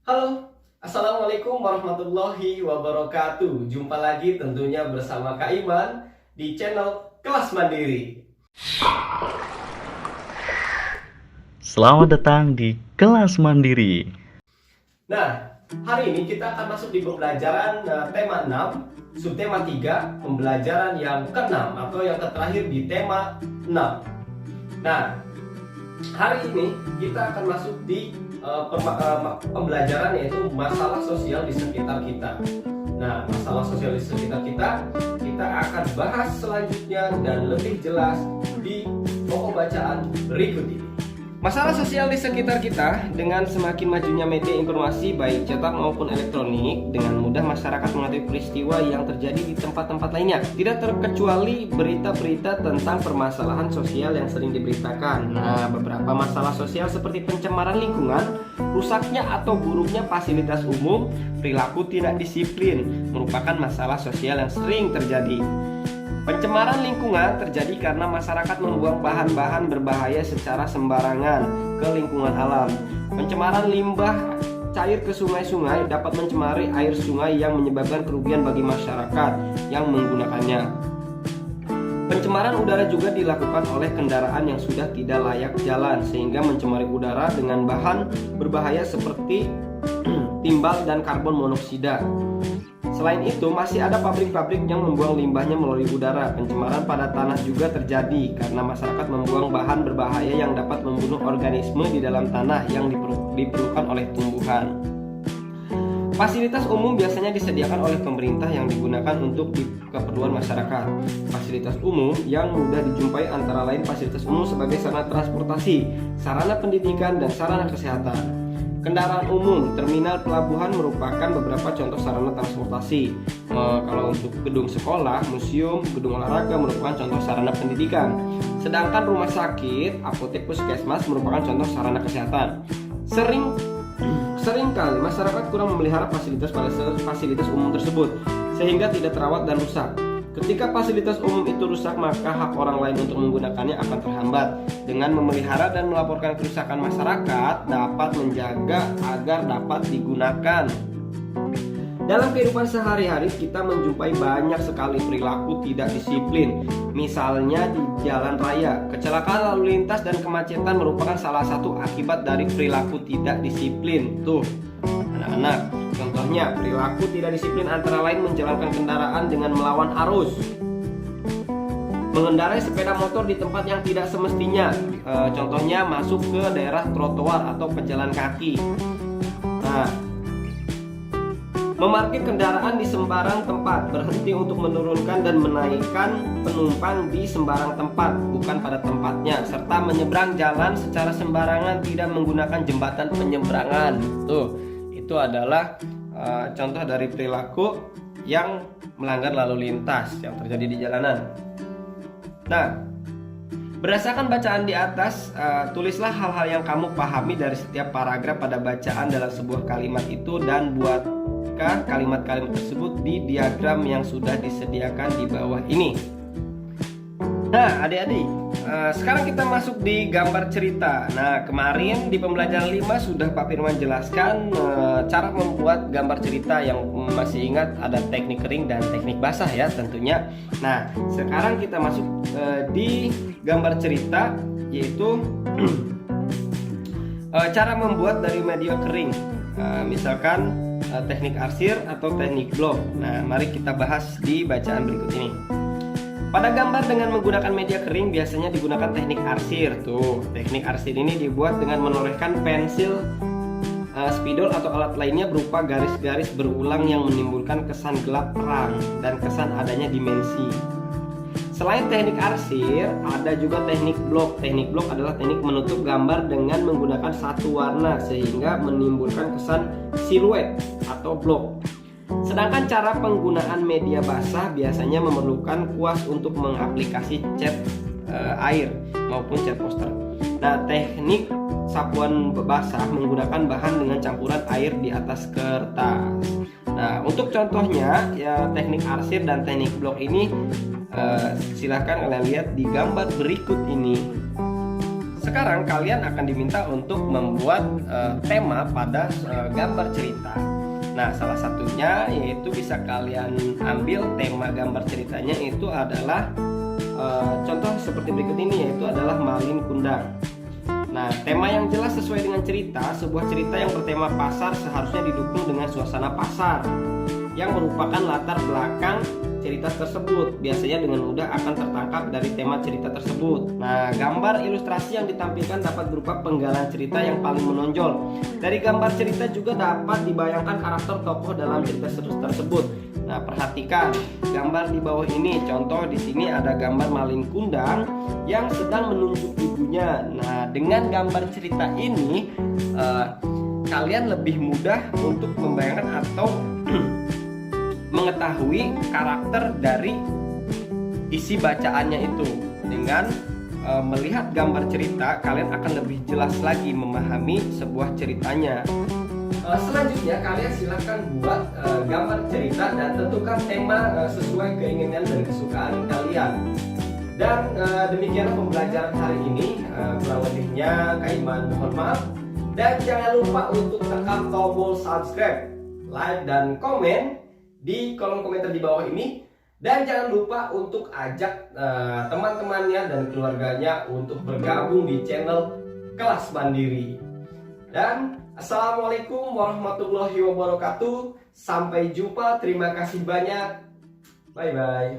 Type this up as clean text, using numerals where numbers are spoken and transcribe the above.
Halo, Assalamualaikum warahmatullahi wabarakatuh. Jumpa lagi tentunya bersama Kak Iman di channel Kelas Mandiri. Selamat datang di Kelas Mandiri. Nah, hari ini kita akan masuk di pembelajaran tema 6, subtema 3, pembelajaran yang ke-6 atau yang terakhir di tema 6. Nah, hari ini kita akan masuk di pembelajaran yaitu masalah sosial di sekitar kita. Nah, masalah sosial di sekitar kita akan bahas selanjutnya dan lebih jelas di pokok bacaan berikut ini. Masalah sosial di sekitar kita, dengan semakin majunya media informasi baik cetak maupun elektronik, dengan mudah masyarakat mengetahui peristiwa yang terjadi di tempat-tempat lainnya. Tidak terkecuali berita-berita tentang permasalahan sosial yang sering diberitakan. Nah, beberapa masalah sosial seperti pencemaran lingkungan, rusaknya atau buruknya fasilitas umum, perilaku tidak disiplin merupakan masalah sosial yang sering terjadi. Pencemaran lingkungan terjadi karena masyarakat membuang bahan-bahan berbahaya secara sembarangan ke lingkungan alam. Pencemaran limbah cair ke sungai-sungai dapat mencemari air sungai yang menyebabkan kerugian bagi masyarakat yang menggunakannya. Pencemaran udara juga dilakukan oleh kendaraan yang sudah tidak layak jalan sehingga mencemari udara dengan bahan berbahaya seperti timbal dan karbon monoksida. Selain itu, masih ada pabrik-pabrik yang membuang limbahnya melalui udara. Pencemaran pada tanah juga terjadi karena masyarakat membuang bahan berbahaya yang dapat membunuh organisme di dalam tanah yang diperlukan oleh tumbuhan. Fasilitas umum biasanya disediakan oleh pemerintah yang digunakan untuk keperluan masyarakat. Fasilitas umum yang mudah dijumpai antara lain fasilitas umum sebagai sarana transportasi, sarana pendidikan, dan sarana kesehatan. Kendaraan umum, terminal pelabuhan merupakan beberapa contoh sarana transportasi. Kalau untuk gedung sekolah, museum, gedung olahraga merupakan contoh sarana pendidikan. Sedangkan rumah sakit, apotek, puskesmas merupakan contoh sarana kesehatan. Seringkali masyarakat kurang memelihara fasilitas umum tersebut sehingga tidak terawat dan rusak. Ketika fasilitas umum itu rusak, maka hak orang lain untuk menggunakannya akan terhambat. Dengan memelihara dan melaporkan kerusakan masyarakat dapat menjaga agar dapat digunakan. Dalam kehidupan sehari-hari kita menjumpai banyak sekali perilaku tidak disiplin. Misalnya di jalan raya, kecelakaan lalu lintas dan kemacetan merupakan salah satu akibat dari perilaku tidak disiplin. Tuh, anak-anak, contohnya perilaku tidak disiplin antara lain menjalankan kendaraan dengan melawan arus, mengendarai sepeda motor di tempat yang tidak semestinya, contohnya masuk ke daerah trotoar atau pejalan kaki. Nah, memarkir kendaraan di sembarang tempat, berhenti untuk menurunkan dan menaikkan penumpang di sembarang tempat, bukan pada tempatnya, serta menyeberang jalan secara sembarangan tidak menggunakan jembatan penyeberangan. Tuh, itu adalah contoh dari perilaku yang melanggar lalu lintas yang terjadi di jalanan. Nah, berdasarkan bacaan di atas, tulislah hal-hal yang kamu pahami dari setiap paragraf pada bacaan dalam sebuah kalimat itu dan buatkan kalimat-kalimat tersebut di diagram yang sudah disediakan di bawah ini. Nah, adik-adik, sekarang kita masuk di gambar cerita. Nah, kemarin di pembelajaran 5 sudah Pak Firman jelaskan cara membuat gambar cerita. Yang masih ingat ada teknik kering dan teknik basah ya tentunya. Nah, sekarang kita masuk di gambar cerita, yaitu cara membuat dari media kering. Misalkan teknik arsir atau teknik blok. Nah, mari kita bahas di bacaan berikut ini. Pada gambar dengan menggunakan media kering biasanya digunakan teknik arsir. Tuh, teknik arsir ini dibuat dengan menorehkan pensil, spidol atau alat lainnya berupa garis-garis berulang yang menimbulkan kesan gelap terang dan kesan adanya dimensi. Selain teknik arsir, ada juga teknik blok. Teknik blok adalah teknik menutup gambar dengan menggunakan satu warna sehingga menimbulkan kesan siluet atau blok. Sedangkan cara penggunaan media basah biasanya memerlukan kuas untuk mengaplikasi cat air maupun cat poster. Nah, teknik sapuan basah menggunakan bahan dengan campuran air di atas kertas. Nah, untuk contohnya ya teknik arsir dan teknik blok ini silahkan kalian lihat di gambar berikut ini. Sekarang kalian akan diminta untuk membuat tema pada gambar cerita. Nah, salah satunya yaitu bisa kalian ambil tema gambar ceritanya itu adalah contoh seperti berikut ini, yaitu adalah Malin Kundang. Nah, tema yang jelas sesuai dengan cerita. Sebuah cerita yang bertema pasar seharusnya didukung dengan suasana pasar yang merupakan latar belakang cerita tersebut. Biasanya dengan mudah akan tertangkap dari tema cerita tersebut. Nah, gambar ilustrasi yang ditampilkan dapat berupa penggalan cerita yang paling menonjol. Dari gambar cerita juga dapat dibayangkan karakter tokoh dalam cerita tersebut. Nah, perhatikan gambar di bawah ini. Contoh di sini ada gambar Malin Kundang yang sedang menunjuk ibunya. Nah, dengan gambar cerita ini kalian lebih mudah untuk membayangkan atau mengetahui karakter dari isi bacaannya itu. Dengan melihat gambar cerita, kalian akan lebih jelas lagi memahami sebuah ceritanya. Selanjutnya kalian silahkan buat gambar cerita dan tentukan tema sesuai keinginan dan kesukaan kalian. Dan demikianlah pembelajaran hari ini. Kurang lebihnya Kak Iman mohon maaf. Dan jangan lupa untuk tekan tombol subscribe, like, dan komen di kolom komentar di bawah ini. Dan jangan lupa untuk ajak teman-temannya dan keluarganya untuk bergabung di channel Kelas Mandiri. Dan assalamualaikum warahmatullahi wabarakatuh. Sampai jumpa, terima kasih banyak. Bye bye.